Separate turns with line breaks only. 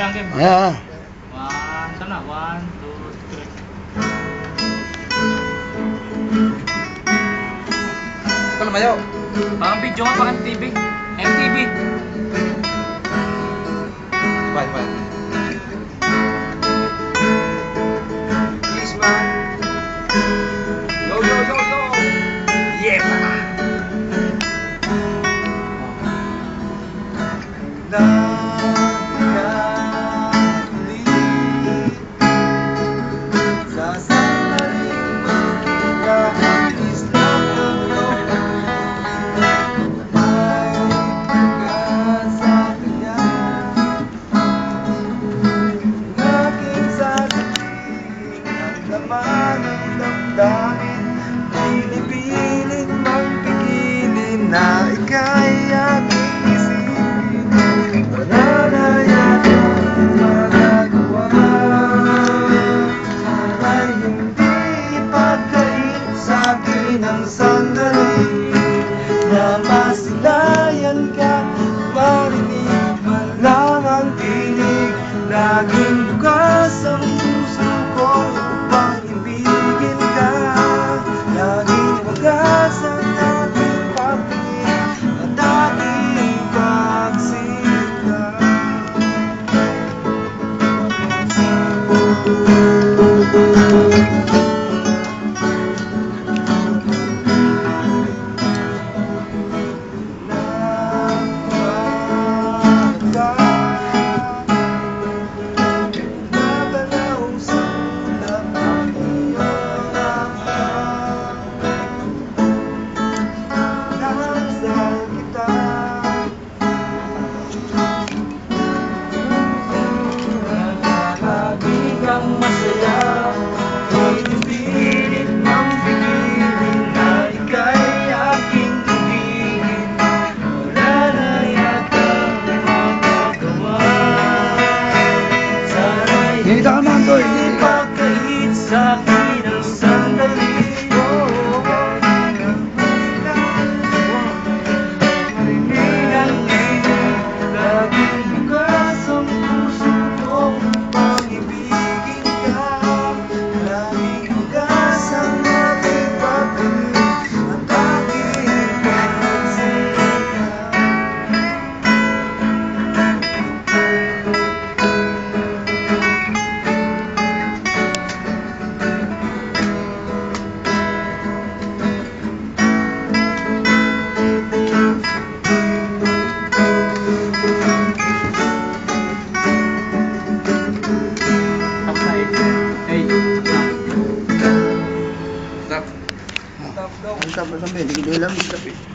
Ayan, game.
Ayan.
Sana, 1, 2, 3.
Ito lumayo.
Parang video nga, parang MTV. MTV.
Bye. Please, man. Yo. Yeah, man. Pinipilit mang pigilin na ika'y aking isipin. Wala na yata magagawa. Ay hindi ipagkait sa'kin ang sandali na masilayan ka, marinig man lang ang tinig. Laging bukas ang puso ko upang ibigin ka. Laging wagas ang ating pagtingin at ating pagsinta. Pinipilit mang pigilin na ika'y aking ibigin. Wala na yata magagawa. Sana'y
Hindi ka naman, Toy.
ipagkait sa'kin ang sandali. Marinig ang tinig, laging bukas ang puso ko upang ibigin ka. Laging bukas ang ating pagtingin at ating pagsinta.
Tapos na 8. Hey.
Stop. Stop daw.
Ang tapos ang hindi ko alam.